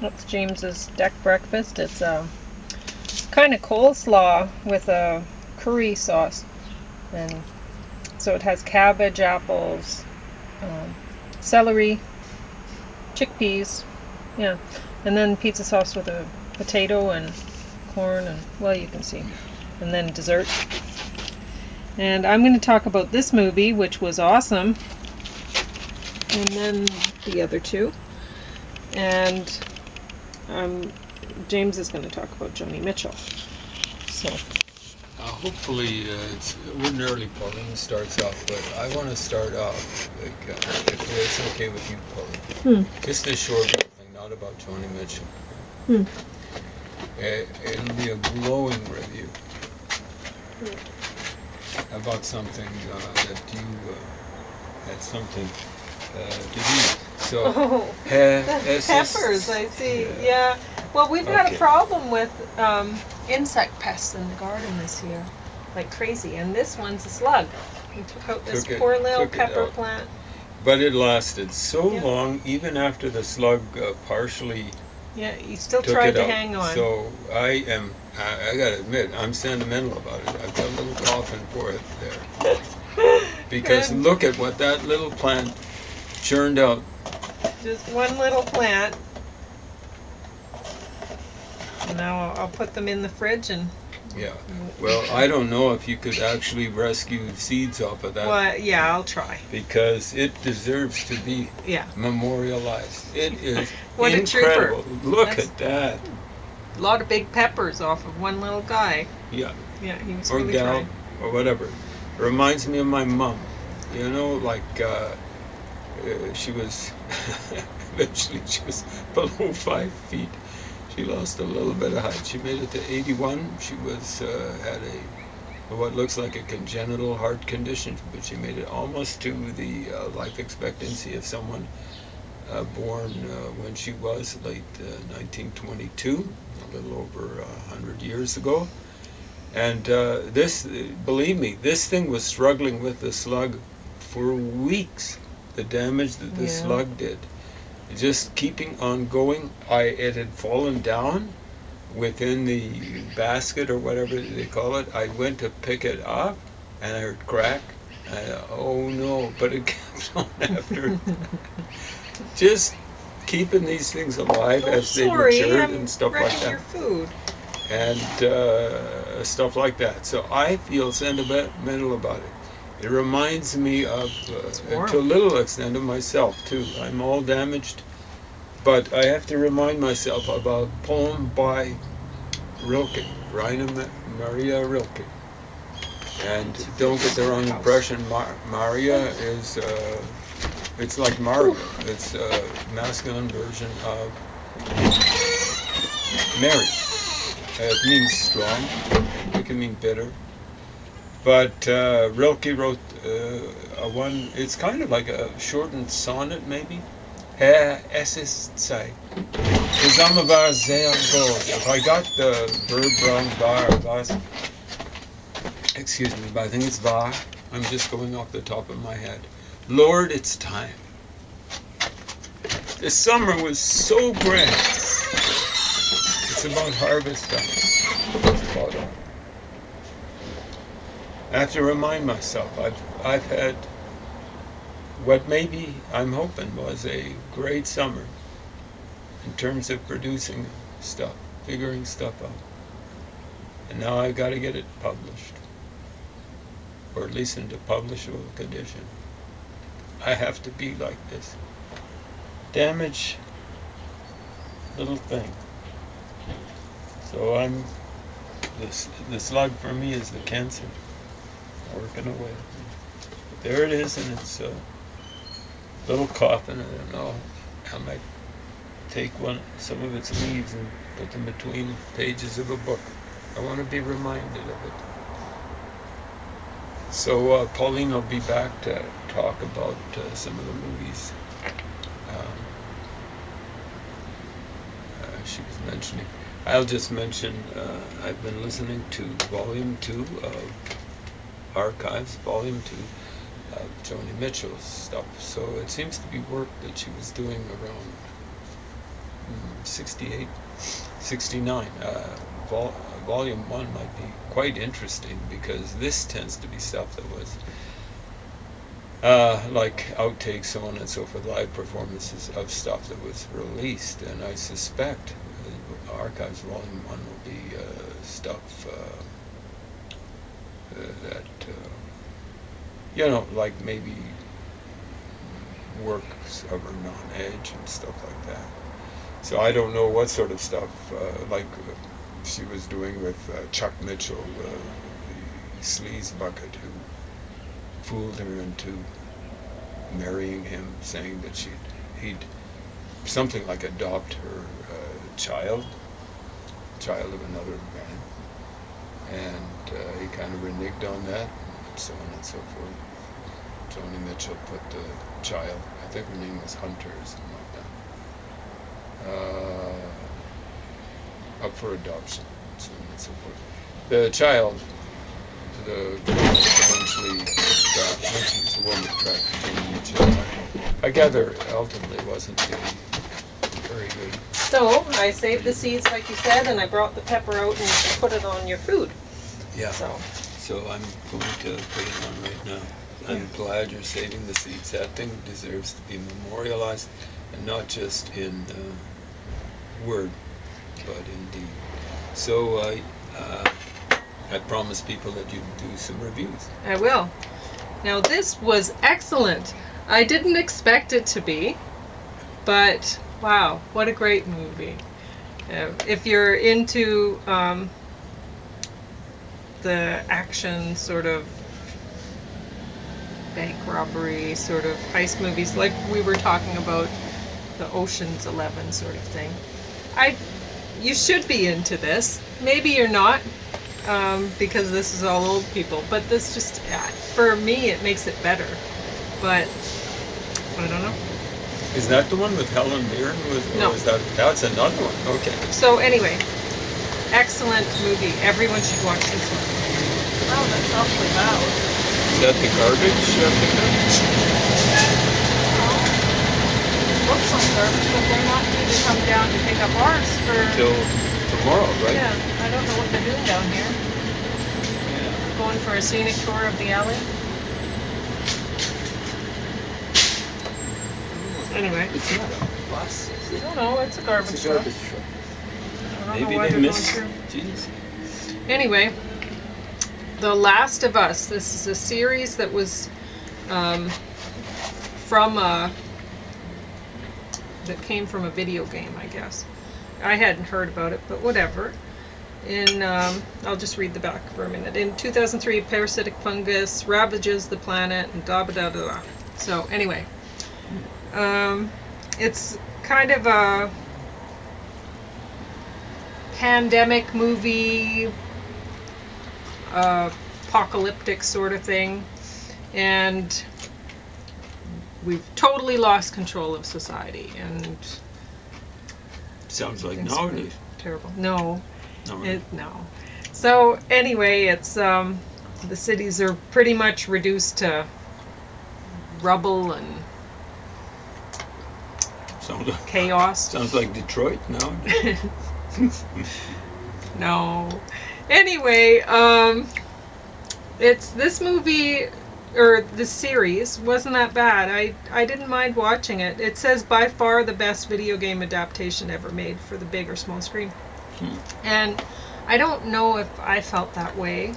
That's James's deck breakfast. It's a kind of coleslaw with a curry sauce, and so it has cabbage, apples, um, celery, chickpeas, yeah, and then pizza sauce with a potato and corn, and well, you can see, and then dessert. And I'm going to talk about this movie, which was awesome, and then the other two, and James is going to talk about Joni Mitchell. So. Hopefully, it's ordinarily Pauline starts off, but I want to start off, like, if it's okay with you, Pauline. Just a short thing, not about Joni Mitchell. It'll be a glowing review about something that you had something to eat. So, the peppers, I see. Yeah. Well, we've had a problem with insect pests in the garden this year, like crazy. And this one's a slug. We took out this poor little pepper plant. But it lasted so long, even after the slug partially. Yeah, he still tried to hang on. So I gotta admit, I'm sentimental about it. I've got a little coffin for it there. Because look at what that little plant churned out. Just one little plant. Now I'll put them in the fridge and. Yeah. Well, I don't know if you could actually rescue seeds off of that. Well, yeah, I'll try. Because it deserves to be memorialized. It is what incredible. A trooper. Look at that. A lot of big peppers off of one little guy. Yeah. Yeah, he was or really gal, trying. Or whatever. Reminds me of my mom. You know, like she was eventually she was below 5 feet. She lost a little bit of height. She made it to 81. She was had what looks like a congenital heart condition, but she made it almost to the life expectancy of someone born when she was late 1922, a little over 100 years ago. And this, believe me, this thing was struggling with the slug for weeks. The damage that the slug did. Just keeping on going. It had fallen down within the basket or whatever they call it. I went to pick it up and I heard crack. Oh no, but it kept on after. Just keeping these things alive as they matured and stuff like that. Your food. And stuff like that. So I feel sentimental about it. It reminds me of, to a little extent, of myself too. I'm all damaged, but I have to remind myself about a poem by Rilke, Rainer Maria Rilke. And don't get the wrong impression, Maria is, it's like Mario. It's a masculine version of Mary. It means strong. It can mean bitter. But Rilke wrote one, it's kind of like a shortened sonnet maybe. Es ist Zeit. Zusammen war sehr groß. If I got the verb wrong, war, was, excuse me, but I think it's war. I'm just going off the top of my head. Lord, it's time. The summer was so grand. It's about harvest time. It's about I have to remind myself, I've had what maybe I'm hoping was a great summer in terms of producing stuff, figuring stuff out. And now I've got to get it published, or at least into publishable condition. I have to be like this. Damage little thing. So the slug for me is the cancer. Working away. But there it is, and it's a little coffin. I don't know. I might take some of its leaves and put them between pages of a book. I want to be reminded of it. So Pauline will be back to talk about some of the movies she was mentioning. I'll just mention I've been listening to Volume 2 of Archives, Volume 2 of Joni Mitchell's stuff. So it seems to be work that she was doing around 68, 69. Volume 1 might be quite interesting, because this tends to be stuff that was like outtakes, so on and so forth, live performances of stuff that was released. And I suspect Archives Volume 1 will be stuff that, like maybe works of her non-edge and stuff like that. So I don't know what sort of stuff, she was doing with Chuck Mitchell, the sleaze bucket who fooled her into marrying him, saying that he'd something like adopt her child of another man, and he kind of reneged on that, and so on and so forth. Joni Mitchell put the child, I think her name was Hunter or something like that, up for adoption, and so on and so forth. The child, the girl eventually got, when she's the woman tracked Joni Mitchell, I gather ultimately wasn't very good. So I saved the seeds, like you said, and I brought the pepper out and put it on your food. Yeah. So I'm going to put it on right now. I'm glad you're saving the seeds. That thing deserves to be memorialized, and not just in word, but in deed. So I promise people that you do some reviews. I will. Now this was excellent. I didn't expect it to be, but wow, what a great movie. If you're into the action sort of bank robbery sort of heist movies, like we were talking about, the Ocean's 11 sort of thing, you should be into this. Maybe you're not, because this is all old people, but this just, for me, it makes it better. But I don't know. Is that the one with Helen Mirren? No. That's another one. Okay. So anyway, excellent movie. Everyone should watch this one. Wow, that's awfully loud. Is that the garbage pickup? Looks like garbage, but they're not due to come down to pick up ours Till tomorrow, right? Yeah, I don't know what they're doing down here. Yeah. Going for a scenic tour of the alley. Anyway. It's not a bus, is it? I don't know, it's a garbage It's a garbage truck. truck. I don't know Maybe why they they're missed. going through. Jeez. Anyway, The Last of Us. This is a series that was that came from a video game, I guess. I hadn't heard about it, but whatever. I'll just read the back for a minute. In 2003, parasitic fungus ravages the planet, and da da da da. So anyway, it's kind of a pandemic movie, apocalyptic sort of thing, and we've totally lost control of society, and Sounds like it's nowadays. terrible. No. No. No. So anyway, it's the cities are pretty much reduced to rubble and chaos. Sounds like Detroit now. No. Anyway, it's this movie, or the series, wasn't that bad. I didn't mind watching it. It says by far the best video game adaptation ever made for the big or small screen. And I don't know if I felt that way.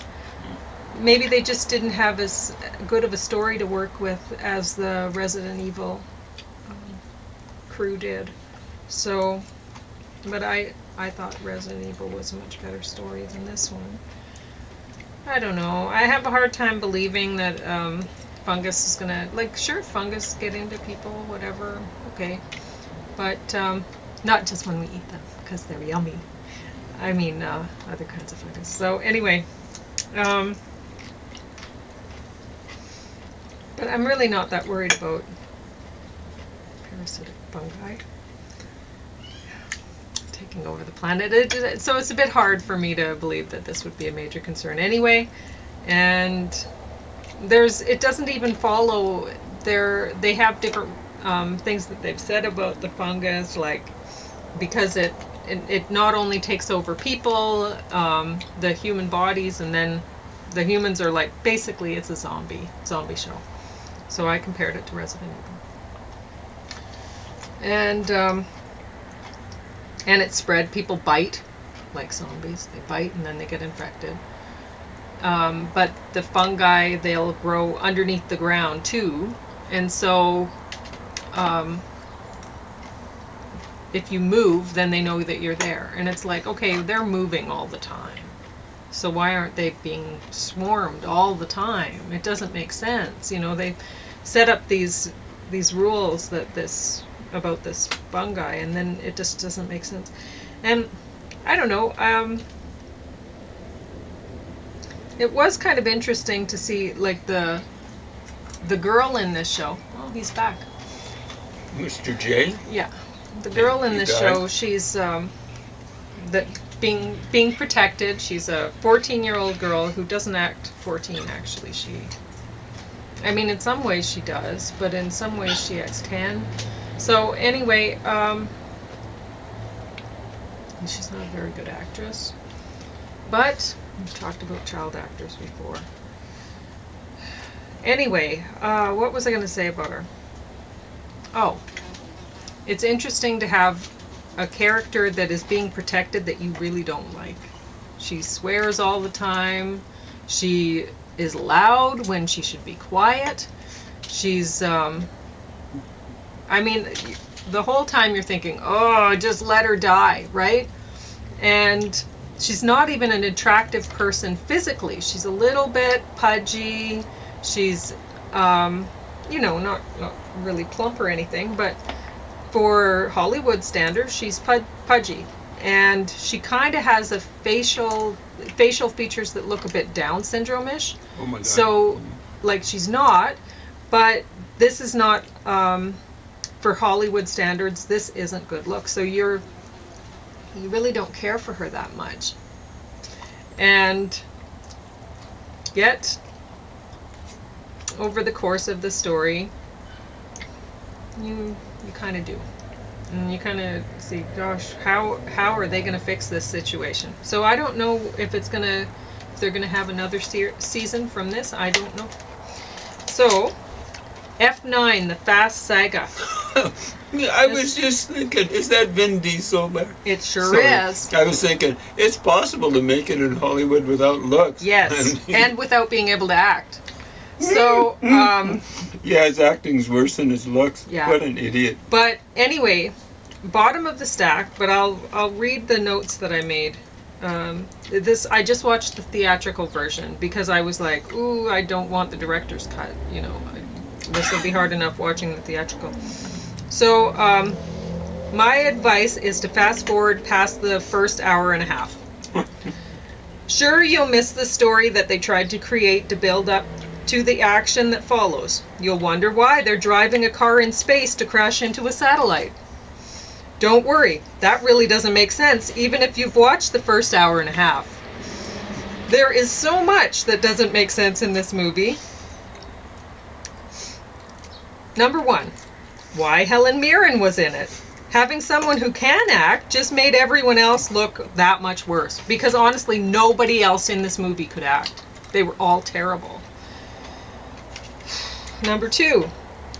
Maybe they just didn't have as good of a story to work with as the Resident Evil crew did. So, but I thought Resident Evil was a much better story than this one. I don't know. I have a hard time believing that fungus is gonna, sure, fungus get into people, whatever, okay. But not just when we eat them, because they're yummy. I mean, other kinds of fungus. So anyway, but I'm really not that worried about parasitic fungi taking over the planet. So it's a bit hard for me to believe that this would be a major concern anyway. And it doesn't even follow. They have different things that they've said about the fungus, like because it not only takes over people, the human bodies, and then the humans are like, basically it's a zombie show. So I compared it to Resident Evil. And it's spread. People bite like zombies. They bite and then they get infected. But the fungi, they'll grow underneath the ground too. And so if you move, then they know that you're there. And it's like, okay, they're moving all the time. So why aren't they being swarmed all the time? It doesn't make sense. They set up these rules about this fungi, and then it just doesn't make sense. And I don't know. It was kind of interesting to see, like, the girl in this show. Oh, he's back. Mr. J? Yeah. The girl in this show, she's being protected. She's a 14-year-old girl who doesn't act 14, actually. In some ways she does, but in some ways she acts 10. So anyway, she's not a very good actress. But we've talked about child actors before. Anyway, what was I going to say about her? Oh, it's interesting to have a character that is being protected that you really don't like. She swears all the time. She is loud when she should be quiet. She's, the whole time you're thinking, oh, just let her die, right? And she's not even an attractive person physically. She's a little bit pudgy. She's, not really plump or anything, but for Hollywood standards, she's pudgy. And she kind of has a facial features that look a bit Down syndrome-ish. Oh my God. So, like, she's not, but this is not, for Hollywood standards, this isn't good look. So you really don't care for her that much. And yet, over the course of the story, you kind of do. And you kind of see, gosh, how are they going to fix this situation? So I don't know if they're going to have another season from this. I don't know. So, F9, the Fast Saga. I was just thinking, is that Vin Diesel there? It sure is. I was thinking, it's possible to make it in Hollywood without looks. Yes, and without being able to act. So, yeah, his acting's worse than his looks. Yeah. What an idiot. But anyway, bottom of the stack, but I'll read the notes that I made. I just watched the theatrical version because I was like, ooh, I don't want the director's cut. This will be hard enough watching the theatrical. So, my advice is to fast forward past the first hour and a half. Sure, you'll miss the story that they tried to create to build up to the action that follows. You'll wonder why they're driving a car in space to crash into a satellite. Don't worry, that really doesn't make sense, even if you've watched the first hour and a half. There is so much that doesn't make sense in this movie. Number 1, why Helen Mirren was in it. Having someone who can act just made everyone else look that much worse, because honestly, nobody else in this movie could act. They were all terrible. Number 2,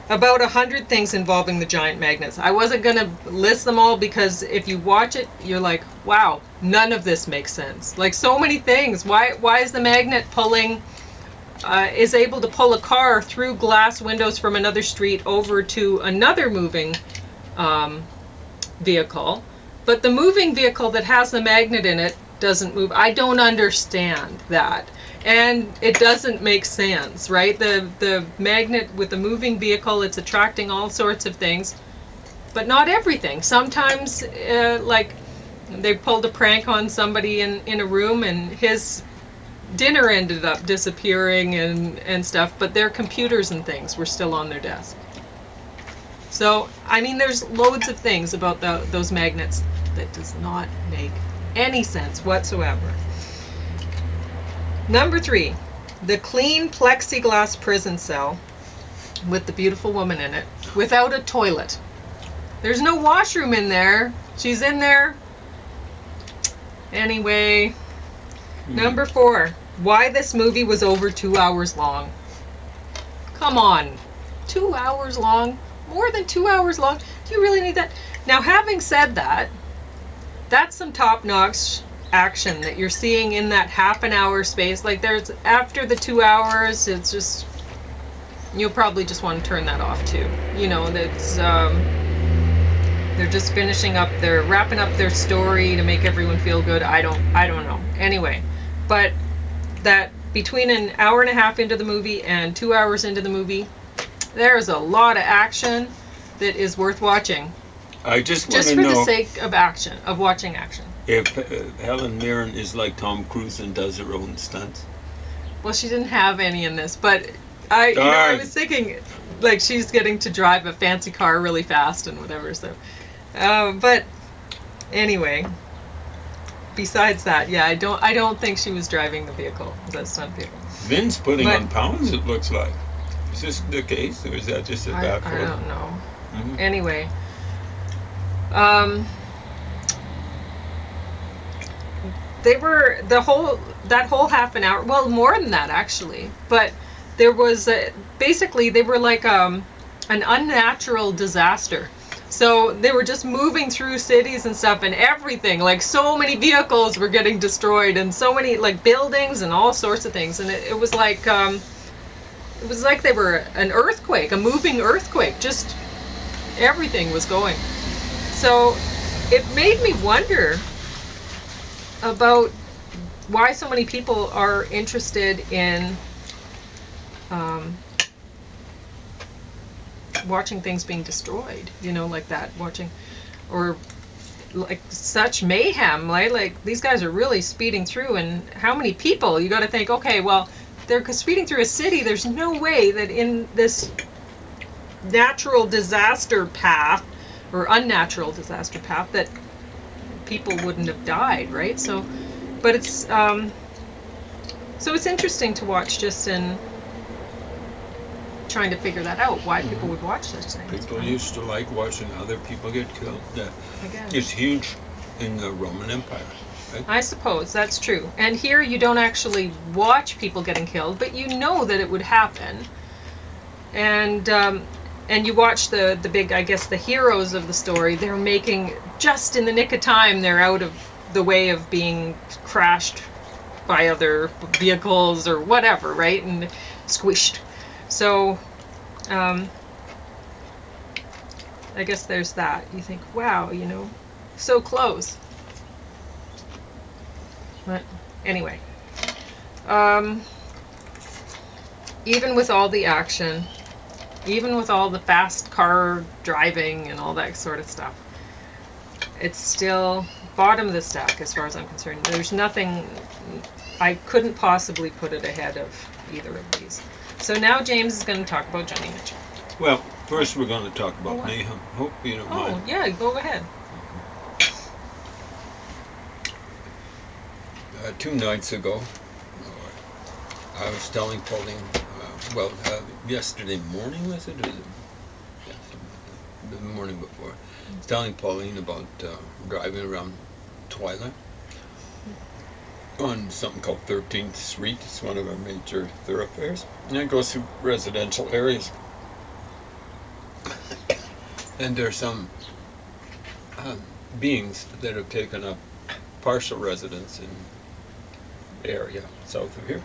about 100 things involving the giant magnets. I wasn't going to list them all because if you watch it, you're like, wow, none of this makes sense. Like, so many things. Why is the magnet is able to pull a car through glass windows from another street over to another moving vehicle, but the moving vehicle that has the magnet in it doesn't move? I don't understand that. And it doesn't make sense, right? The magnet with the moving vehicle, it's attracting all sorts of things, but not everything. Sometimes, like, they pulled a prank on somebody in a room and his dinner ended up disappearing and stuff, but their computers and things were still on their desk. So, there's loads of things about those magnets that does not make any sense whatsoever. Number 3, the clean plexiglass prison cell with the beautiful woman in it without a toilet. There's no washroom in there. She's in there. Anyway, number 4. Why this movie was over 2 hours long. Come on. 2 hours long? More than 2 hours long? Do you really need that? Now, having said that, that's some top-notch action that you're seeing in that half an hour space. Like, there's, after the 2 hours, it's just, you'll probably just want to turn that off too. You know, that's, they're just finishing up, they're wrapping up their story to make everyone feel good. I don't know. Anyway, but that between an hour and a half into the movie and 2 hours into the movie, there's a lot of action that is worth watching. I just want Just to for know the sake of action, of watching action. if Helen Mirren is like Tom Cruise and does her own stunts. Well, she didn't have any in this, but I was thinking, like, she's getting to drive a fancy car really fast and whatever. So, but anyway, besides that, yeah, I don't think she was driving the vehicle, the stunt vehicle. Vin's putting on pounds. It looks like. Is this the case, or is that just a bad photo? I don't know. Mm-hmm. Anyway, they were that whole half an hour. Well, more than that actually. But there was basically they were like an unnatural disaster. So they were just moving through cities and stuff, and everything, like so many vehicles were getting destroyed, and so many like buildings and all sorts of things, and it was like they were an earthquake, a moving earthquake. Just everything was going. So it made me wonder about why so many people are interested in watching things being destroyed, you know, like that, watching, or like such mayhem, right? Like these guys are really speeding through, and how many people? You got to think, okay, well, they're speeding through a city. There's no way that in this natural disaster path or unnatural disaster path that people wouldn't have died, right? So, but it's interesting to watch just in trying to figure that out, why people would watch such things. People used to like watching other people get killed. Again. It's huge in the Roman Empire. Right? I suppose that's true. And here you don't actually watch people getting killed, but you know that it would happen. And you watch the big, I guess, the heroes of the story. They're making, just in the nick of time, they're out of the way of being crashed by other vehicles or whatever, right? And squished. So, I guess there's that. You think, wow, you know, so close. But anyway, even with all the action, even with all the fast car driving and all that sort of stuff, it's still bottom of the stack as far as I'm concerned. There's nothing, I couldn't possibly put it ahead of either of these. So now James is going to talk about Joni Mitchell. Well, first we're going to talk about mayhem. Hope you don't mind. Oh, yeah, go ahead. 2 nights ago, I was telling Pauline, yesterday morning, was it? Yeah, the morning before. I was telling Pauline about driving around Twilight on something called 13th Street. It's one of our major thoroughfares. And it goes through residential areas. And there's some beings that have taken up partial residence in the area south of here.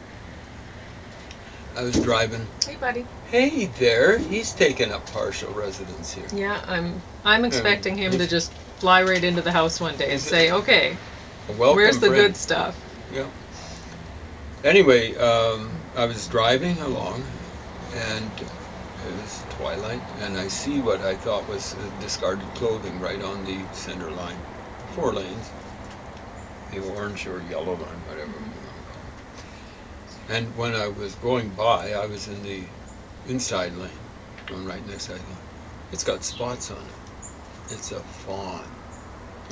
I was driving. Hey, buddy. Hey there. He's taken up partial residence here. Yeah, I'm expecting him to just fly right into the house one day and say, okay, where's the good stuff? Yeah. Anyway, I was driving along, and it was twilight, and I see what I thought was discarded clothing right on the center line. 4 lanes. The orange or yellow line, whatever. And when I was going by, I was in the inside lane, going right next to it. It's got spots on it. It's a fawn.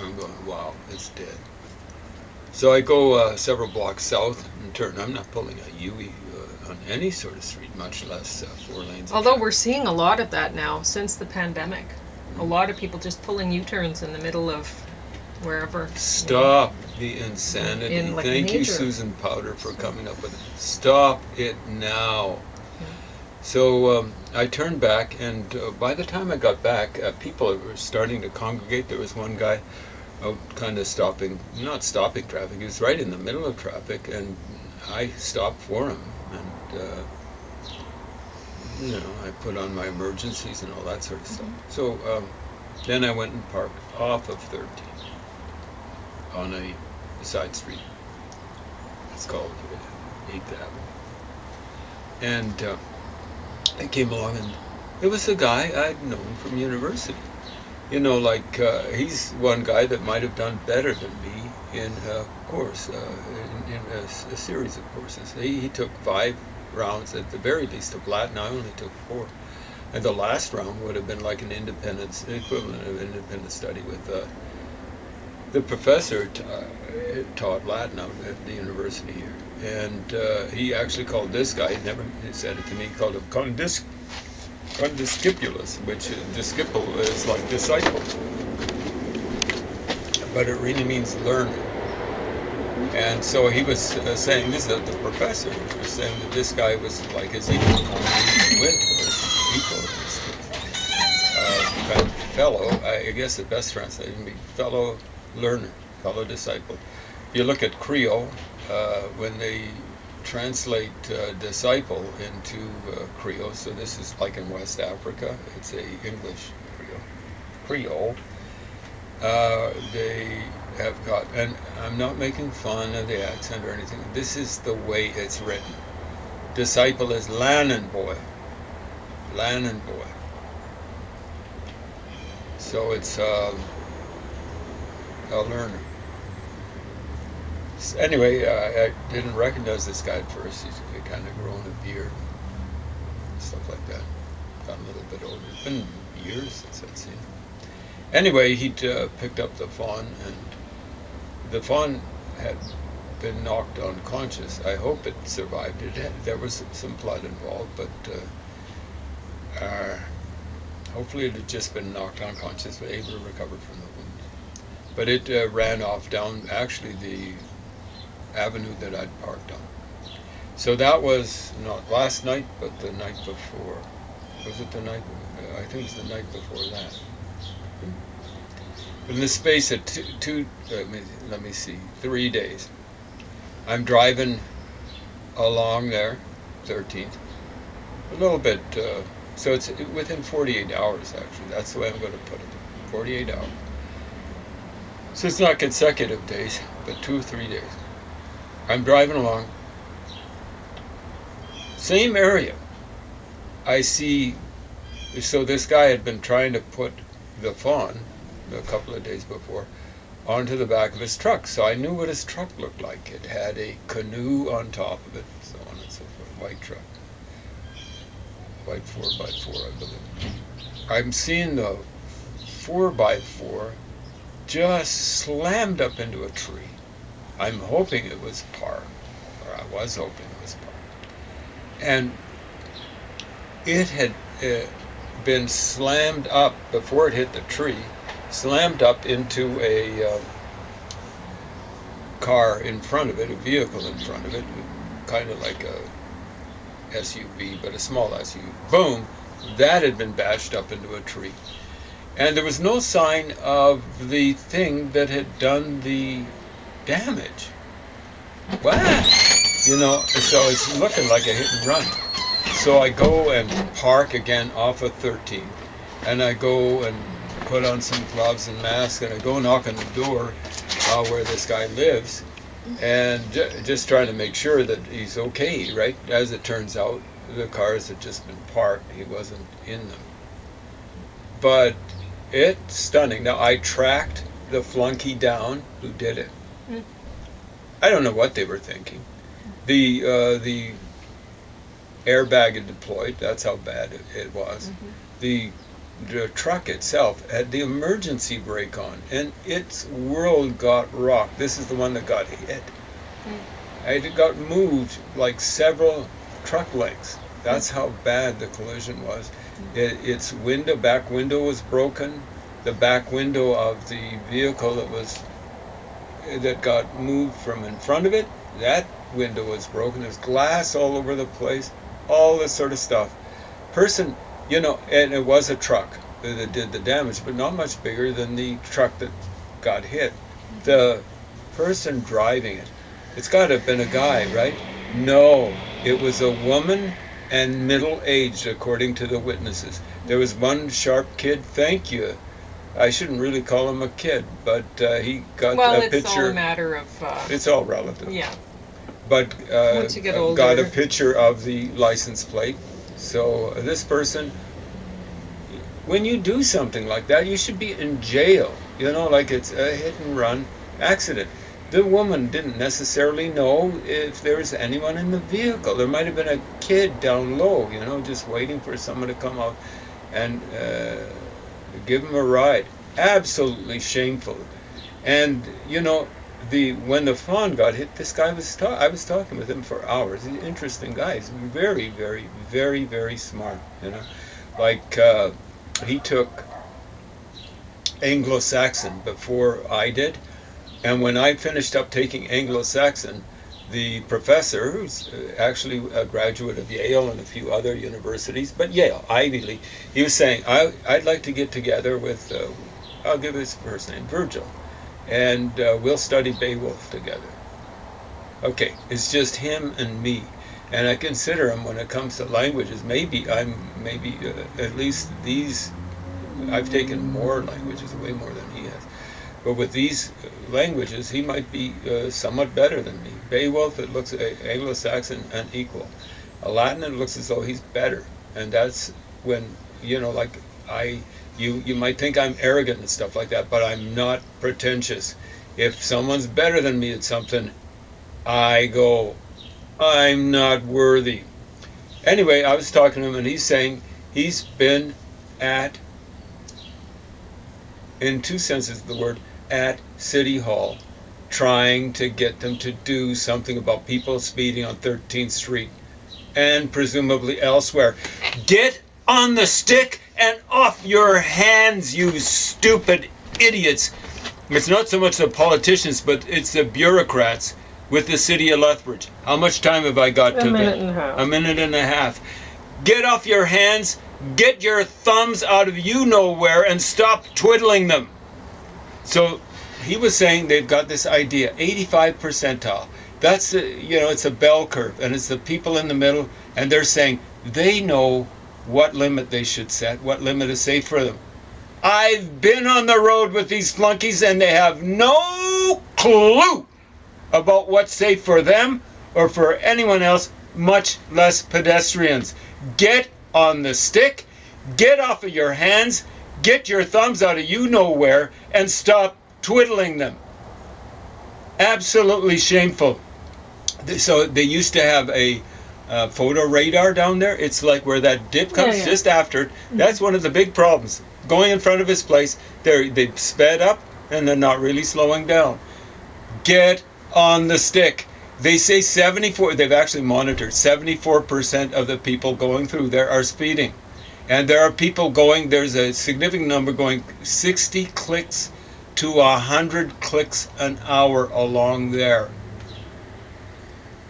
I'm going, wow, it's dead. So I go several blocks south and turn. I'm not pulling a U-E on any sort of street, much less 4 lanes. Although we're seeing a lot of that now since the pandemic. A lot of people just pulling U-turns in the middle of wherever. Stop the insanity. In, like, Thank you, nature. Susan Powder, for coming up with it. Stop it now. Yeah. So I turned back, and by the time I got back, people were starting to congregate. There was one guy out kind of not stopping traffic. He was right in the middle of traffic, and I stopped for him. And, I put on my emergencies and all that sort of stuff. So then I went and parked off of 13 on a side street. It's called 8th Avenue. And I came along, and it was a guy I'd known from university. He's one guy that might have done better than me in a course, in a series of courses. He took 5 rounds at the very least of Latin. I only took 4. And the last round would have been like an equivalent of independent study with the professor taught Latin out at the university here. And he actually called this guy, he never said it to me, he called him condiscipulus, which disciple is like disciple. But it really means learner. And so he was saying, this is the professor was saying that this guy was like his equal, kind of fellow, I guess the best translation would be fellow learner, fellow disciple. If you look at Creole, when they translate disciple into Creole, so this is like in West Africa, it's a English Creole. They have got, and I'm not making fun of the accent or anything, this is the way it's written. Disciple is Lannan boy. So it's a learner. Anyway, I didn't recognize this guy at first. He's kind of grown a beard, stuff like that. Got a little bit older. It's been years since I'd seen him. Anyway, he picked up the fawn, and the fawn had been knocked unconscious. I hope it survived. There was some blood involved, but hopefully it had just been knocked unconscious, but able to recover from the wound. But it ran off down actually the avenue that I'd parked on. So that was not last night, but the night before. Was it the night? I think it was the night before that. In the space of 3 days, I'm driving along there, 13th, a little bit, so it's within 48 hours actually, that's the way I'm going to put it, 48 hours. So it's not consecutive days, but 2 or 3 days. I'm driving along, same area. I see, so this guy had been trying to put the fawn a couple of days before onto the back of his truck, so I knew what his truck looked like. It had a canoe on top of it, so on and so forth. White truck, white 4x4, I believe. I'm seeing the 4x4 just slammed up into a tree. I'm hoping it was parked, or I was hoping it was parked, and it had been slammed up before it hit the tree. Slammed up into a car in front of it, a vehicle in front of it, kind of like a SUV, but a small SUV. Boom! That had been bashed up into a tree. And there was no sign of the thing that had done the damage. What? So it's looking like a hit and run. So I go and park again off of 13, and I go and put on some gloves and mask, and I go knock on the door where this guy lives, and just trying to make sure that he's okay, right? As it turns out, the cars had just been parked. He wasn't in them. But it's stunning. Now, I tracked the flunky down who did it. I don't know what they were thinking. The airbag had deployed. That's how bad it was. The truck itself had the emergency brake on, and its world got rocked. This is the one that got hit. It got moved like several truck lengths. That's how bad the collision was. Its back window was broken. The back window of the vehicle that was that got moved from in front of it. That window was broken. There's glass all over the place, all this sort of stuff. Person, and it was a truck that did the damage, but not much bigger than the truck that got hit. The person driving it, it's got to have been a guy, right? No, it was a woman and middle-aged, according to the witnesses. There was one sharp kid, thank you. I shouldn't really call him a kid, but he got a picture. Well, it's all a matter of... it's all relative. Yeah. But once you get older, got a picture of the license plate. So this person, when you do something like that, you should be in jail. Like it's a hit and run accident. The woman didn't necessarily know if there was anyone in the vehicle. There might have been a kid down low, just waiting for someone to come out and give him a ride. Absolutely shameful. And, when the fawn got hit, this guy I was talking with him for hours. He's an interesting guy. He's very, very, very, very smart, Like, he took Anglo-Saxon before I did. And when I finished up taking Anglo-Saxon, the professor, who's actually a graduate of Yale and a few other universities, but Yale, Ivy League, he was saying, I'd like to get together with, I'll give his first name, Virgil, and we'll study Beowulf together. Okay, it's just him and me. And I consider him, when it comes to languages, maybe at least these, I've taken more languages, way more than he has. But with these languages, he might be somewhat better than me. Beowulf, it looks Anglo-Saxon and equal. Latin, it looks as though he's better. And that's when, like you might think I'm arrogant and stuff like that, but I'm not pretentious. If someone's better than me at something, I go, I'm not worthy. Anyway, I was talking to him, and he's saying he's been in two senses of the word, at City Hall, trying to get them to do something about people speeding on 13th Street and presumably elsewhere. Get on the stick and off your hands, you stupid idiots. It's not so much the politicians, but it's the bureaucrats with the city of Lethbridge. How much time have I got to A minute and a half. A minute and a half. Get off your hands, get your thumbs out of you-know-where and stop twiddling them. So he was saying they've got this idea, 85 percentile. That's, it's a bell curve, and it's the people in the middle, and they're saying they know what limit they should set, what limit is safe for them. I've been on the road with these flunkies, and they have no clue about what's safe for them or for anyone else, much less pedestrians. Get on the stick, get off of your hands, get your thumbs out of you-know-where, and stop twiddling them. Absolutely shameful. So they used to have a photo radar down there. It's like where that dip comes, just after it. That's one of the big problems. Going in front of his place, they've sped up, and they're not really slowing down. Get on the stick. They say 74, they've actually monitored, 74% of the people going through there are speeding. And there are people there's a significant number going 60 clicks to 100 clicks an hour along there.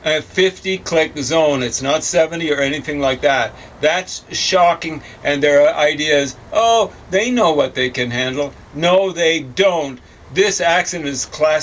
A 50-click zone, it's not 70 or anything like that. That's shocking, and their idea is, they know what they can handle. No, they don't. This accident is class